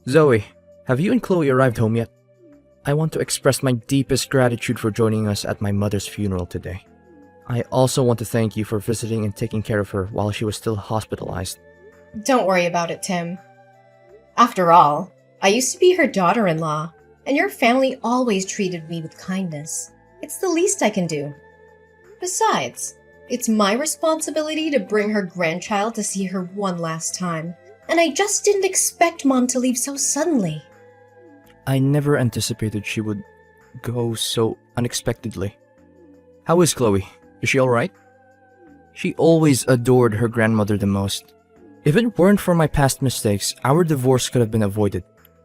Zoe, have you and Chloe arrived home yet? I want to express my deepest gratitude for joining us at my mother's funeral today. I also want to thank you for visiting and taking care of her while she was still hospitalized. Don't worry about it, Tim. After all, I used to be her daughter-in-law, and your family always treated me with kindness. It's the least I can do. Besides, it's my responsibility to bring her grandchild to see her one last time, and I just didn't expect Mom to leave so suddenly. I never anticipated she would go so unexpectedly. How is Chloe? Is she alright? She always adored her grandmother the most. If it weren't for my past mistakes, our divorce could have been avoided,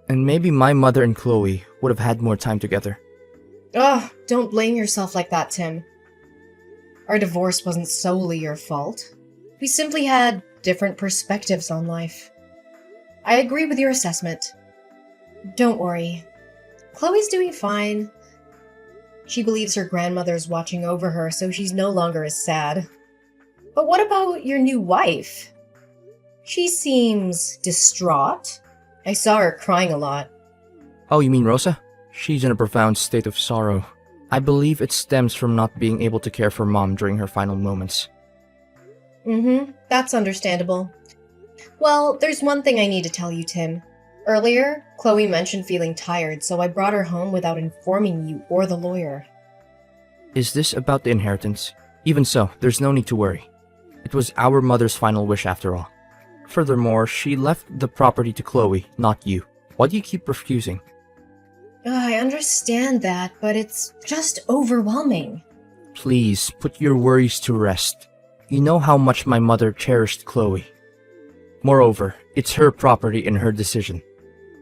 and maybe my mother and Chloe would have had more time together. Ugh, don't blame yourself like that, Tim. Our divorce wasn't solely your fault. We simply had different perspectives on life. I agree with your assessment. Don't worry. Chloe's doing fine. She believes her grandmother's watching over her, so she's no longer as sad. But what about your new wife? She seems distraught. I saw her crying a lot. Oh, you mean Rosa? She's in a profound state of sorrow. I believe it stems from not being able to care for Mom during her final moments. That's understandable. Well, there's one thing I need to tell you, Tim. Earlier, Chloe mentioned feeling tired, so I brought her home without informing you or the lawyer. Is this about the inheritance? Even so, there's no need to worry. It was our mother's final wish after all. Furthermore, she left the property to Chloe, not you. Why do you keep refusing? I understand that, but it's just overwhelming. Please, put your worries to rest. You know how much my mother cherished Chloe. Moreover, it's her property and her decision.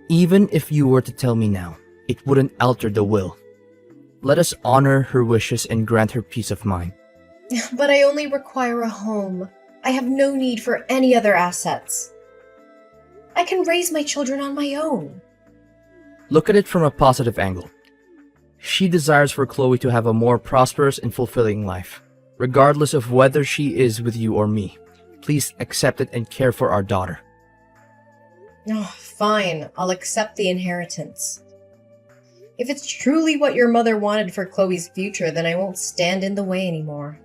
Even if you were to tell me now, it wouldn't alter the will. Let us honor her wishes and grant her peace of mind. But I only require a home. I have no need for any other assets. I can raise my children on my own. Look at it from a positive angle. She desires for Chloe to have a more prosperous and fulfilling life, regardless of whether she is with you or me. Please accept it and care for our daughter. Oh, fine, I'll accept the inheritance. If it's truly what your mother wanted for Chloe's future, then I won't stand in the way anymore.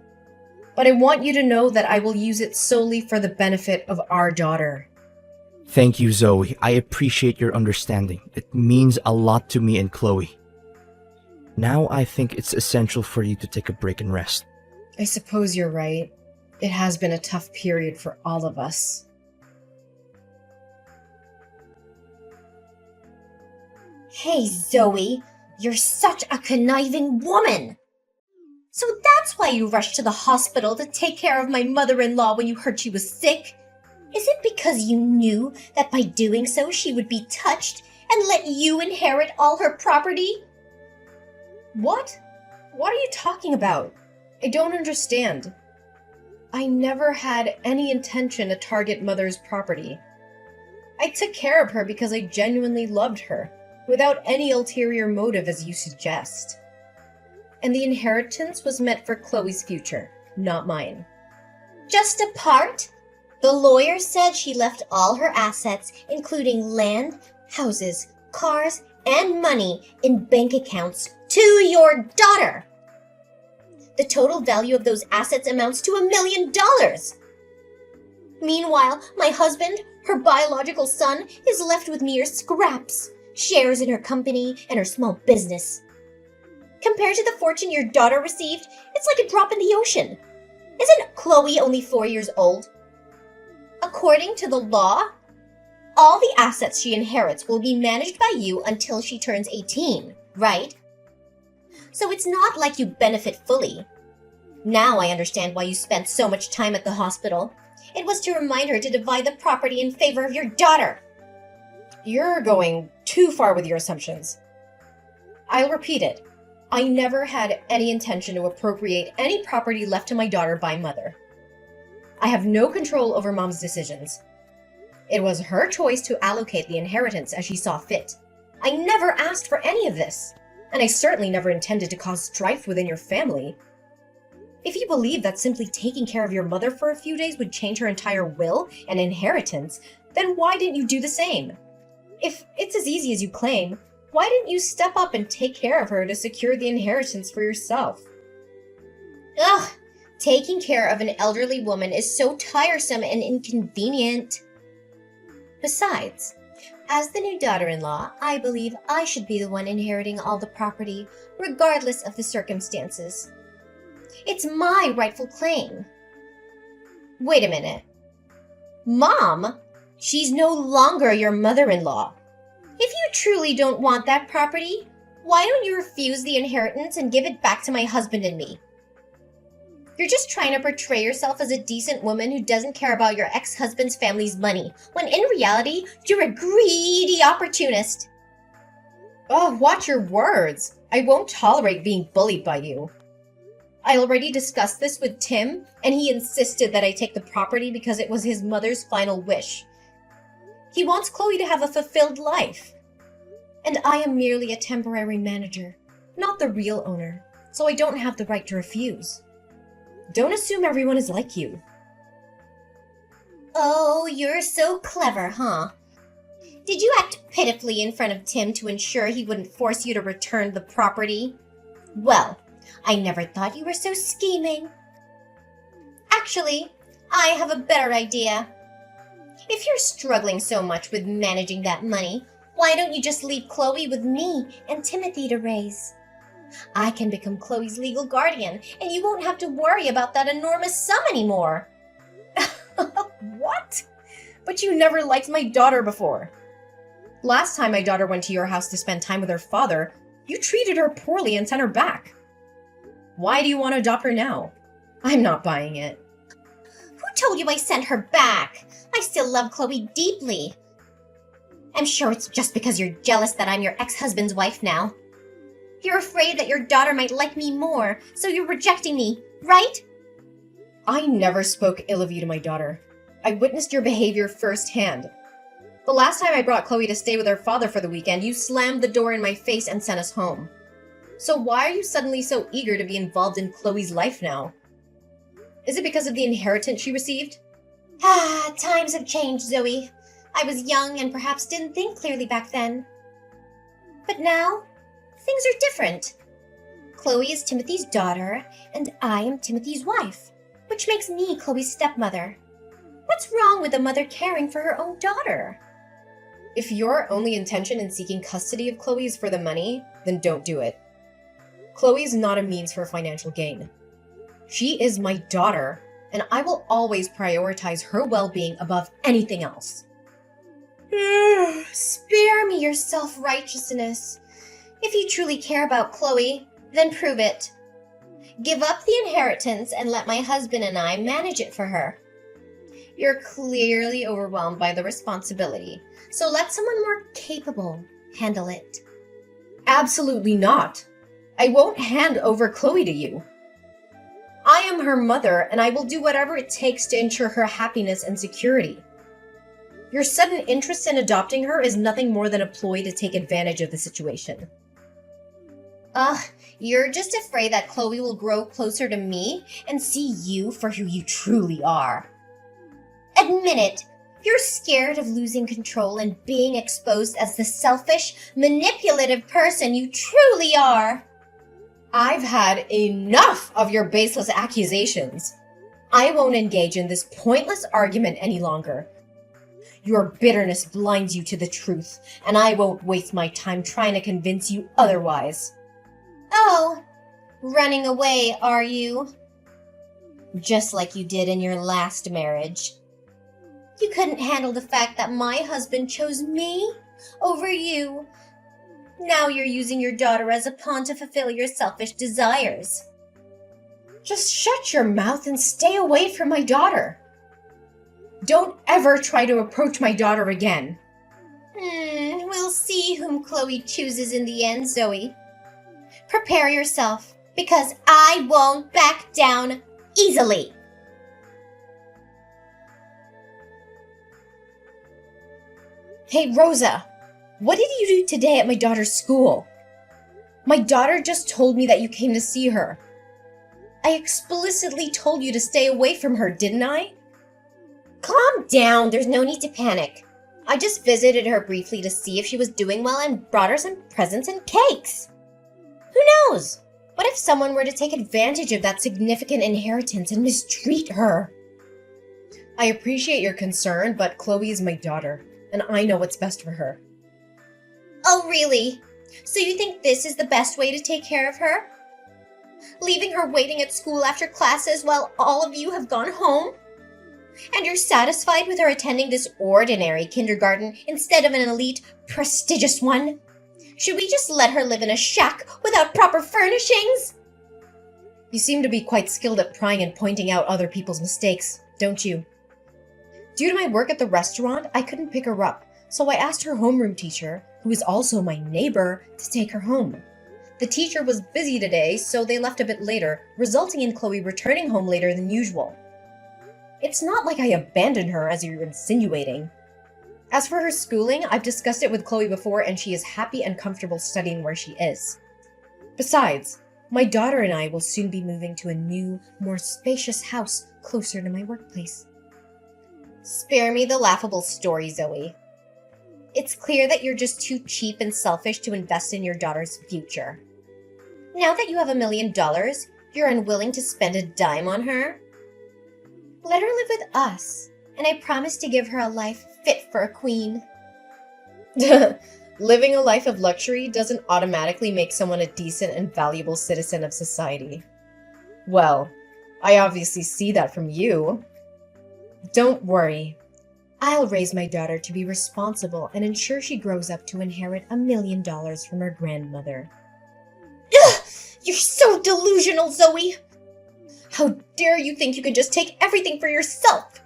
But I want you to know that I will use it solely for the benefit of our daughter. Thank you, Zoe. I appreciate your understanding. It means a lot to me and Chloe. Now I think it's essential for you to take a break and rest. I suppose you're right. It has been a tough period for all of us. Hey, Zoe, you're such a conniving woman! So that's why you rushed to the hospital to take care of my mother-in-law when you heard she was sick? Is it because you knew that by doing so she would be touched and let you inherit all her property? What? What are you talking about? I don't understand. I never had any intention to target Mother's property. I took care of her because I genuinely loved her, without any ulterior motive as you suggest. And the inheritance was meant for Chloe's future, not mine. Just a part? The lawyer said she left all her assets, including land, houses, cars, and money in bank accounts to your daughter. The total value of those assets amounts to $1 million. Meanwhile, my husband, her biological son, is left with mere scraps, shares in her company, and her small business. Compared to the fortune your daughter received, it's like a drop in the ocean. Isn't Chloe only 4 years old? According to the law, all the assets she inherits will be managed by you until she turns 18, right? So it's not like you benefit fully. Now I understand why you spent so much time at the hospital. It was to remind her to divide the property in favor of your daughter. You're going too far with your assumptions. I'll repeat it. I never had any intention to appropriate any property left to my daughter by Mother. I have no control over Mom's decisions. It was her choice to allocate the inheritance as she saw fit. I never asked for any of this, and I certainly never intended to cause strife within your family. If you believe that simply taking care of your mother for a few days would change her entire will and inheritance, then why didn't you do the same? If it's as easy as you claim, why didn't you step up and take care of her to secure the inheritance for yourself? Ugh, taking care of an elderly woman is so tiresome and inconvenient. Besides, as the new daughter-in-law, I believe I should be the one inheriting all the property, regardless of the circumstances. It's my rightful claim. Wait a minute. Mom, she's no longer your mother-in-law. If you truly don't want that property, why don't you refuse the inheritance and give it back to my husband and me? You're just trying to portray yourself as a decent woman who doesn't care about your ex-husband's family's money, when in reality, you're a greedy opportunist. Oh, watch your words. I won't tolerate being bullied by you. I already discussed this with Tim, and he insisted that I take the property because it was his mother's final wish. He wants Chloe to have a fulfilled life. And I am merely a temporary manager, not the real owner, so I don't have the right to refuse. Don't assume everyone is like you. Oh, you're so clever, huh? Did you act pitifully in front of Tim to ensure he wouldn't force you to return the property? Well, I never thought you were so scheming. Actually, I have a better idea. If you're struggling so much with managing that money, why don't you just leave Chloe with me and Timothy to raise? I can become Chloe's legal guardian, and you won't have to worry about that enormous sum anymore. What? But you never liked my daughter before. Last time my daughter went to your house to spend time with her father, you treated her poorly and sent her back. Why do you want to adopt her now? I'm not buying it. Who told you I sent her back? I still love Chloe deeply. I'm sure it's just because you're jealous that I'm your ex-husband's wife now. You're afraid that your daughter might like me more, so you're rejecting me, right? I never spoke ill of you to my daughter. I witnessed your behavior firsthand. The last time I brought Chloe to stay with her father for the weekend, you slammed the door in my face and sent us home. So why are you suddenly so eager to be involved in Chloe's life now? Is it because of the inheritance she received? Times have changed, Zoe. I was young and perhaps didn't think clearly back then. But now, things are different. Chloe is Timothy's daughter, and I am Timothy's wife, which makes me Chloe's stepmother. What's wrong with a mother caring for her own daughter? If your only intention in seeking custody of Chloe is for the money, then don't do it. Chloe is not a means for financial gain. She is my daughter, and I will always prioritize her well-being above anything else. Spare me your self-righteousness. If you truly care about Chloe, then prove it. Give up the inheritance and let my husband and I manage it for her. You're clearly overwhelmed by the responsibility, so let someone more capable handle it. Absolutely not. I won't hand over Chloe to you. I am her mother, and I will do whatever it takes to ensure her happiness and security. Your sudden interest in adopting her is nothing more than a ploy to take advantage of the situation. You're just afraid that Chloe will grow closer to me and see you for who you truly are. Admit it. You're scared of losing control and being exposed as the selfish, manipulative person you truly are. I've had enough of your baseless accusations. I won't engage in this pointless argument any longer. Your bitterness blinds you to the truth, and I won't waste my time trying to convince you otherwise. Oh, running away, are you? Just like you did in your last marriage. You couldn't handle the fact that my husband chose me over you. Now you're using your daughter as a pawn to fulfill your selfish desires. Just shut your mouth and stay away from my daughter. Don't ever try to approach my daughter again. We'll see whom Chloe chooses in the end, Zoe. Prepare yourself, because I won't back down easily. Hey, Rosa, what did you do today at my daughter's school? My daughter just told me that you came to see her. I explicitly told you to stay away from her, didn't I? Calm down, there's no need to panic. I just visited her briefly to see if she was doing well and brought her some presents and cakes. Who knows? What if someone were to take advantage of that significant inheritance and mistreat her? I appreciate your concern, but Chloe is my daughter, and I know what's best for her. Oh, really? So you think this is the best way to take care of her? Leaving her waiting at school after classes while all of you have gone home? And you're satisfied with her attending this ordinary kindergarten instead of an elite, prestigious one? Should we just let her live in a shack without proper furnishings? You seem to be quite skilled at prying and pointing out other people's mistakes, don't you? Due to my work at the restaurant, I couldn't pick her up, so I asked her homeroom teacher, who is also my neighbor, to take her home. The teacher was busy today, so they left a bit later, resulting in Chloe returning home later than usual. It's not like I abandoned her, as you're insinuating. As for her schooling, I've discussed it with Chloe before, and she is happy and comfortable studying where she is. Besides, my daughter and I will soon be moving to a new, more spacious house closer to my workplace. Spare me the laughable story, Zoe. It's clear that you're just too cheap and selfish to invest in your daughter's future. Now that you have $1 million, you're unwilling to spend a dime on her? Let her live with us, and I promise to give her a life fit for a queen. Living a life of luxury doesn't automatically make someone a decent and valuable citizen of society. Well, I obviously see that from you. Don't worry. I'll raise my daughter to be responsible and ensure she grows up to inherit $1 million from her grandmother. Ugh! You're so delusional, Zoe! How dare you think you can just take everything for yourself?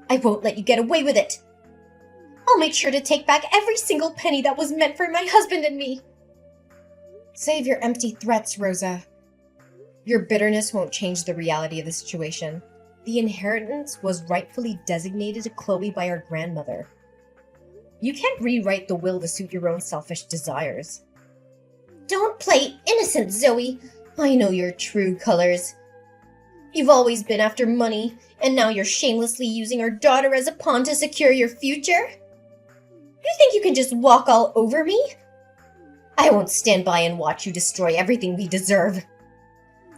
I won't let you get away with it. I'll make sure to take back every single penny that was meant for my husband and me. Save your empty threats, Rosa. Your bitterness won't change the reality of the situation. The inheritance was rightfully designated to Chloe by her grandmother. You can't rewrite the will to suit your own selfish desires. Don't play innocent, Zoe. I know your true colors. You've always been after money, and now you're shamelessly using our daughter as a pawn to secure your future? You think you can just walk all over me? I won't stand by and watch you destroy everything we deserve.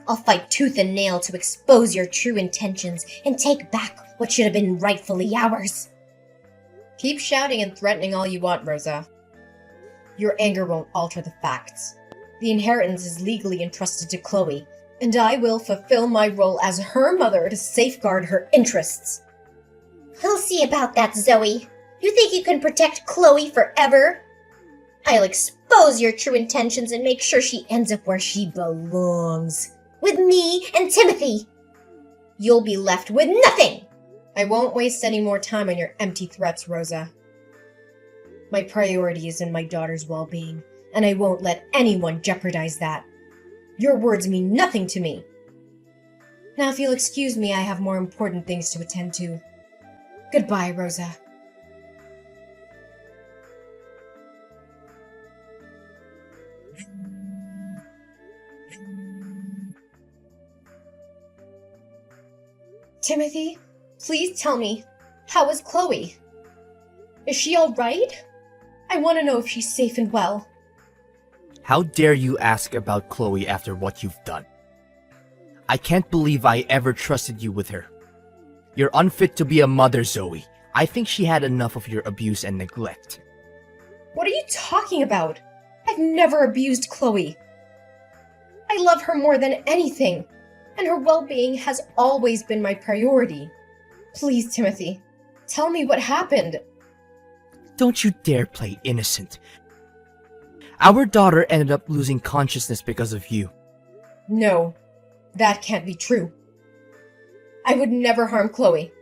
I'll fight tooth and nail to expose your true intentions and take back what should have been rightfully ours. Keep shouting and threatening all you want, Rosa. Your anger won't alter the facts. The inheritance is legally entrusted to Chloe, and I will fulfill my role as her mother to safeguard her interests. We'll see about that, Zoe. You think you can protect Chloe forever? I'll expose your true intentions and make sure she ends up where she belongs. With me and Timothy. You'll be left with nothing! I won't waste any more time on your empty threats, Rosa. My priority is in my daughter's well-being, and I won't let anyone jeopardize that. Your words mean nothing to me. Now, if you'll excuse me, I have more important things to attend to. Goodbye, Rosa. Timothy, please tell me, how is Chloe? Is she all right? I want to know if she's safe and well. How dare you ask about Chloe after what you've done? I can't believe I ever trusted you with her. You're unfit to be a mother, Zoe. I think she had enough of your abuse and neglect. What are you talking about? I've never abused Chloe. I love her more than anything, and her well-being has always been my priority. Please, Timothy, tell me what happened. Don't you dare play innocent. Our daughter ended up losing consciousness because of you. No, that can't be true. I would never harm Chloe.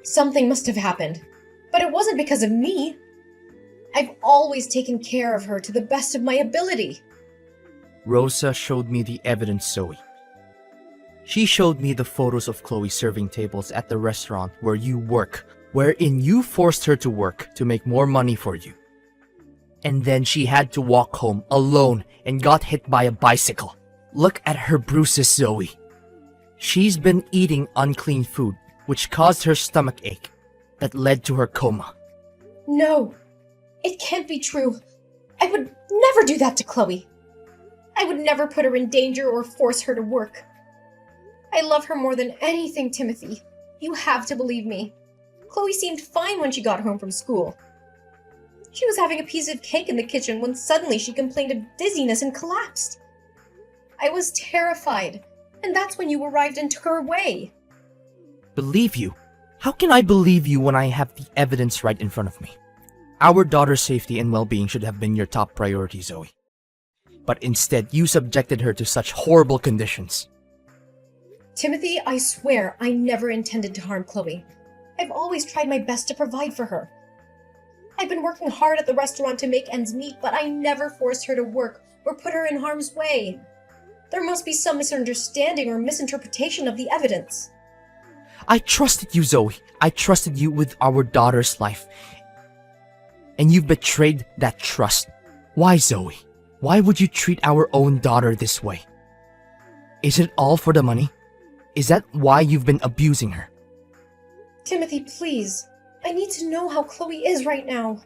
Something must have happened, but it wasn't because of me. I've always taken care of her to the best of my ability. Rosa showed me the evidence, Zoe. She showed me the photos of Chloe serving tables at the restaurant where you work, wherein you forced her to work to make more money for you. And then she had to walk home alone and got hit by a bicycle. Look at her bruises, Zoe. She's been eating unclean food, which caused her stomach ache, that led to her coma. No, it can't be true. I would never do that to Chloe. I would never put her in danger or force her to work. I love her more than anything, Timothy. You have to believe me. Chloe seemed fine when she got home from school. She was having a piece of cake in the kitchen when suddenly she complained of dizziness and collapsed. I was terrified, and that's when you arrived and took her away. Believe you? How can I believe you when I have the evidence right in front of me? Our daughter's safety and well-being should have been your top priority, Zoe. But instead, you subjected her to such horrible conditions. Timothy, I swear I never intended to harm Chloe. I've always tried my best to provide for her. I've been working hard at the restaurant to make ends meet, but I never forced her to work or put her in harm's way. There must be some misunderstanding or misinterpretation of the evidence. I trusted you, Zoe. I trusted you with our daughter's life. And you've betrayed that trust. Why, Zoe? Why would you treat our own daughter this way? Is it all for the money? Is that why you've been abusing her? Timothy, please. I need to know how Chloe is right now.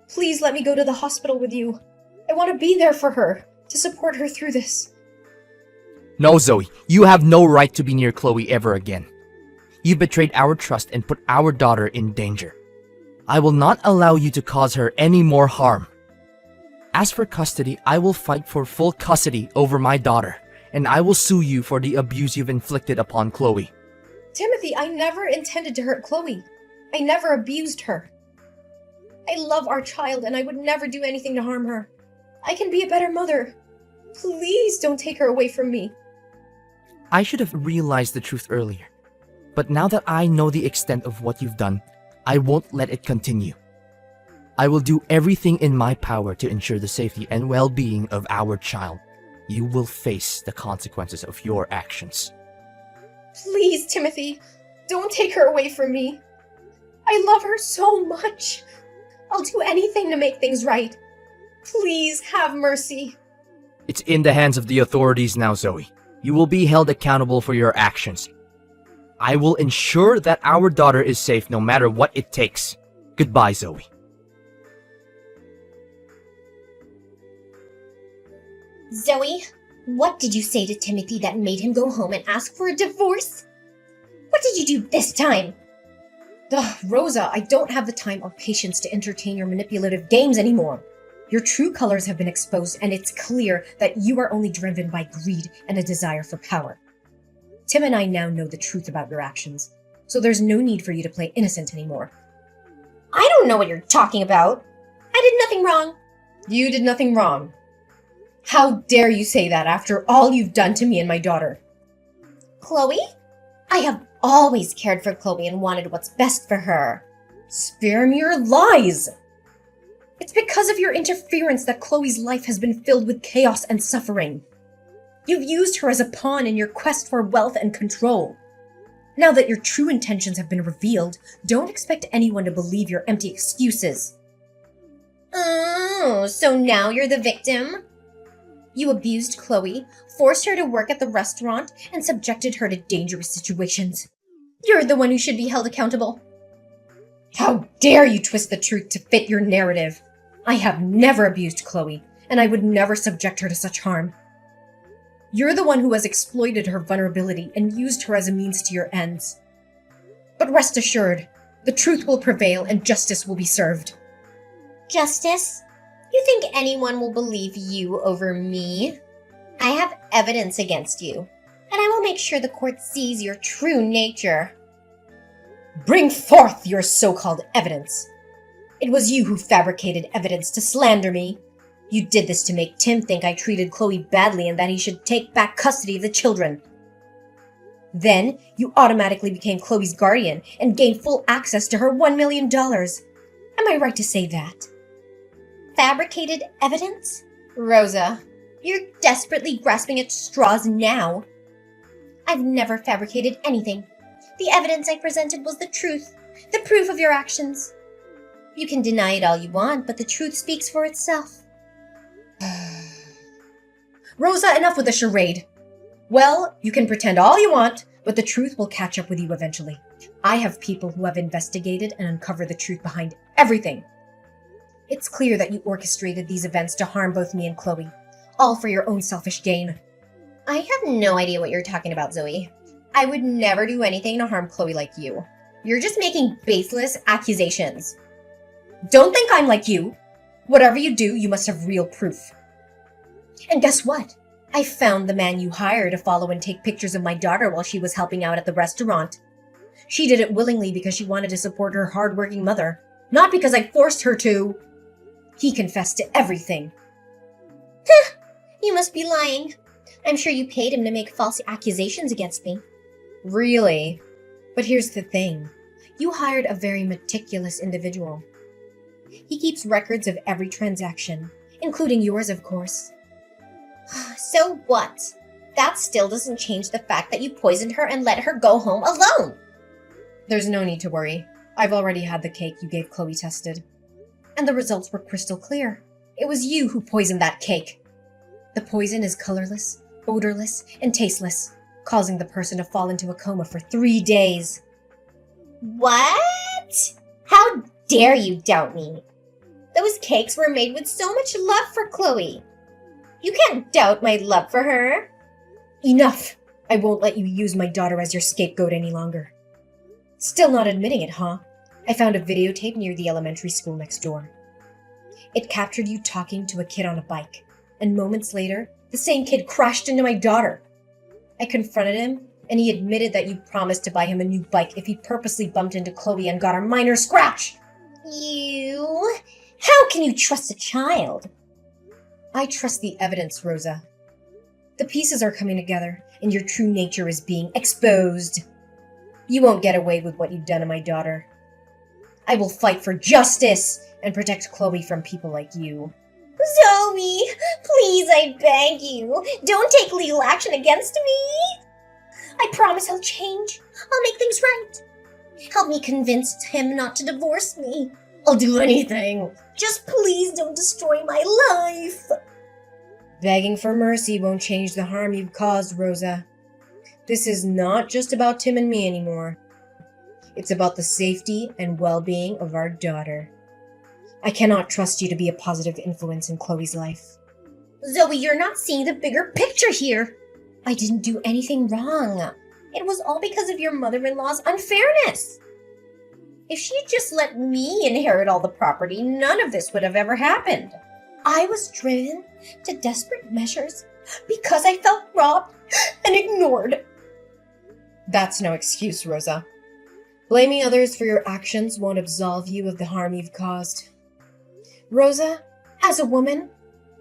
Please let me go to the hospital with you. I want to be there for her, to support her through this. No, Zoe. You have no right to be near Chloe ever again. You betrayed our trust and put our daughter in danger. I will not allow you to cause her any more harm. As for custody, I will fight for full custody over my daughter, and I will sue you for the abuse you've inflicted upon Chloe. Timothy, I never intended to hurt Chloe. I never abused her. I love our child, and I would never do anything to harm her. I can be a better mother. Please don't take her away from me. I should have realized the truth earlier. But now that I know the extent of what you've done, I won't let it continue. I will do everything in my power to ensure the safety and well-being of our child. You will face the consequences of your actions. Please, Timothy, don't take her away from me. I love her so much. I'll do anything to make things right. Please have mercy. It's in the hands of the authorities now, Zoe. You will be held accountable for your actions. I will ensure that our daughter is safe no matter what it takes. Goodbye, Zoe. Zoe, what did you say to Timothy that made him go home and ask for a divorce? What did you do this time? Ugh, Rosa, I don't have the time or patience to entertain your manipulative games anymore. Your true colors have been exposed, and it's clear that you are only driven by greed and a desire for power. Tim and I now know the truth about your actions, so there's no need for you to play innocent anymore. I don't know what you're talking about. I did nothing wrong. You did nothing wrong. How dare you say that after all you've done to me and my daughter? Chloe? I have always cared for Chloe and wanted what's best for her. Spare me your lies! It's because of your interference that Chloe's life has been filled with chaos and suffering. You've used her as a pawn in your quest for wealth and control. Now that your true intentions have been revealed, don't expect anyone to believe your empty excuses. Oh, so now you're the victim? You abused Chloe, forced her to work at the restaurant, and subjected her to dangerous situations. You're the one who should be held accountable. How dare you twist the truth to fit your narrative? I have never abused Chloe, and I would never subject her to such harm. You're the one who has exploited her vulnerability and used her as a means to your ends. But rest assured, the truth will prevail and justice will be served. Justice? You think anyone will believe you over me? I have evidence against you, and I will make sure the court sees your true nature. Bring forth your so-called evidence. It was you who fabricated evidence to slander me. You did this to make Tim think I treated Chloe badly and that he should take back custody of the children. Then, you automatically became Chloe's guardian and gained full access to her $1 million. Am I right to say that? Fabricated evidence? Rosa, you're desperately grasping at straws now. I've never fabricated anything. The evidence I presented was the truth, the proof of your actions. You can deny it all you want, but the truth speaks for itself. Rosa, enough with the charade. Well, you can pretend all you want, but the truth will catch up with you eventually. I have people who have investigated and uncovered the truth behind Everything. It's clear that you orchestrated these events to harm both me and Chloe, all for your own selfish gain. I have no idea what you're talking about, Zoe. I would never do anything to harm Chloe like you. You're just making baseless accusations. Don't think I'm like you. Whatever you do, you must have real proof. And guess what? I found the man you hired to follow and take pictures of my daughter while she was helping out at the restaurant. She did it willingly because she wanted to support her hardworking mother, not because I forced her to. He confessed to everything. You must be lying. I'm sure you paid him to make false accusations against me. Really? But here's the thing. You hired a very meticulous individual. He keeps records of every transaction, including yours, of course. So what? That still doesn't change the fact that you poisoned her and let her go home alone. There's no need to worry. I've already had the cake you gave Chloe tested. And the results were crystal clear. It was you who poisoned that cake. The poison is colorless, odorless, and tasteless, causing the person to fall into a coma for 3 days. What? How dare you doubt me? Those cakes were made with so much love for Chloe. You can't doubt my love for her. Enough! I won't let you use my daughter as your scapegoat any longer. Still not admitting it, huh? I found a videotape near the elementary school next door. It captured you talking to a kid on a bike, and moments later, the same kid crashed into my daughter. I confronted him, and he admitted that you promised to buy him a new bike if he purposely bumped into Chloe and got a minor scratch. You? How can you trust a child? I trust the evidence, Rosa. The pieces are coming together, and your true nature is being exposed. You won't get away with what you've done to my daughter. I will fight for justice and protect Chloe from people like you. Zoe, please, I beg you, don't take legal action against me. I promise I'll change. I'll make things right. Help me convince him not to divorce me. I'll do anything. Just please don't destroy my life. Begging for mercy won't change the harm you've caused, Rosa. This is not just about Tim and me anymore. It's about the safety and well-being of our daughter. I cannot trust you to be a positive influence in Chloe's life. Zoe, you're not seeing the bigger picture here. I didn't do anything wrong. It was all because of your mother-in-law's unfairness. If she'd just let me inherit all the property, none of this would have ever happened. I was driven to desperate measures because I felt robbed and ignored. That's no excuse, Rosa. Blaming others for your actions won't absolve you of the harm you've caused. Rosa, as a woman,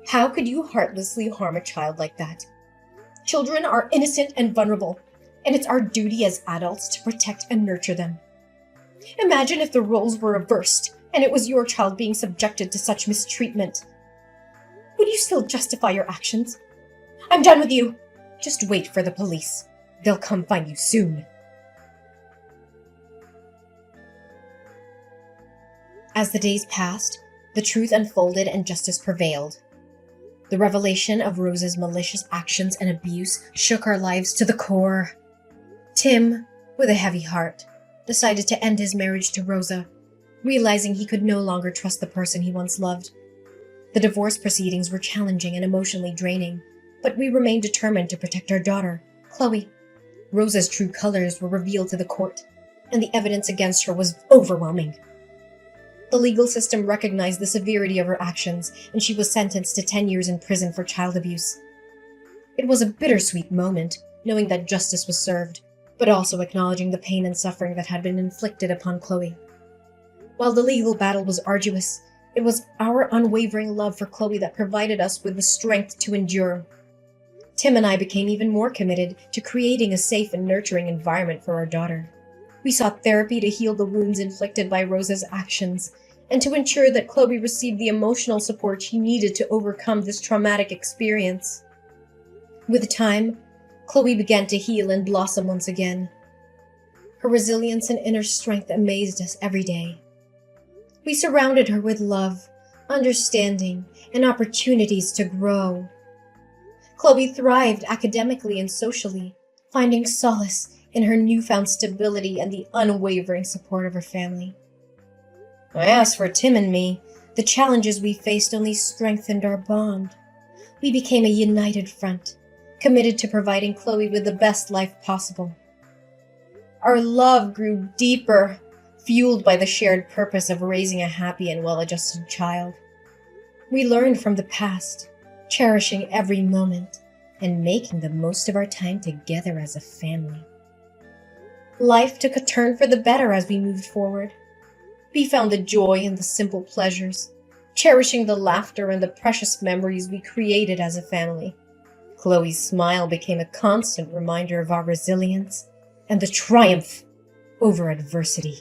how could you heartlessly harm a child like that? Children are innocent and vulnerable, and it's our duty as adults to protect and nurture them. Imagine if the roles were reversed and it was your child being subjected to such mistreatment. Would you still justify your actions? I'm done with you. Just wait for the police. They'll come find you soon. As the days passed, the truth unfolded and justice prevailed. The revelation of Rosa's malicious actions and abuse shook our lives to the core. Tim, with a heavy heart, decided to end his marriage to Rosa, realizing he could no longer trust the person he once loved. The divorce proceedings were challenging and emotionally draining, but we remained determined to protect our daughter, Chloe. Rosa's true colors were revealed to the court, and the evidence against her was overwhelming. The legal system recognized the severity of her actions, and she was sentenced to 10 years in prison for child abuse. It was a bittersweet moment, knowing that justice was served, but also acknowledging the pain and suffering that had been inflicted upon Chloe. While the legal battle was arduous, it was our unwavering love for Chloe that provided us with the strength to endure. Tim and I became even more committed to creating a safe and nurturing environment for our daughter. We sought therapy to heal the wounds inflicted by Rosa's actions, and to ensure that Chloe received the emotional support she needed to overcome this traumatic experience. With time, Chloe began to heal and blossom once again. Her resilience and inner strength amazed us every day. We surrounded her with love, understanding, and opportunities to grow. Chloe thrived academically and socially, finding solace in her newfound stability and the unwavering support of her family. As for Tim and me, the challenges we faced only strengthened our bond. We became a united front, committed to providing Chloe with the best life possible. Our love grew deeper, fueled by the shared purpose of raising a happy and well-adjusted child. We learned from the past, cherishing every moment and making the most of our time together as a family. Life took a turn for the better as we moved forward. We found the joy in the simple pleasures, cherishing the laughter and the precious memories we created as a family. Chloe's smile became a constant reminder of our resilience and the triumph over adversity.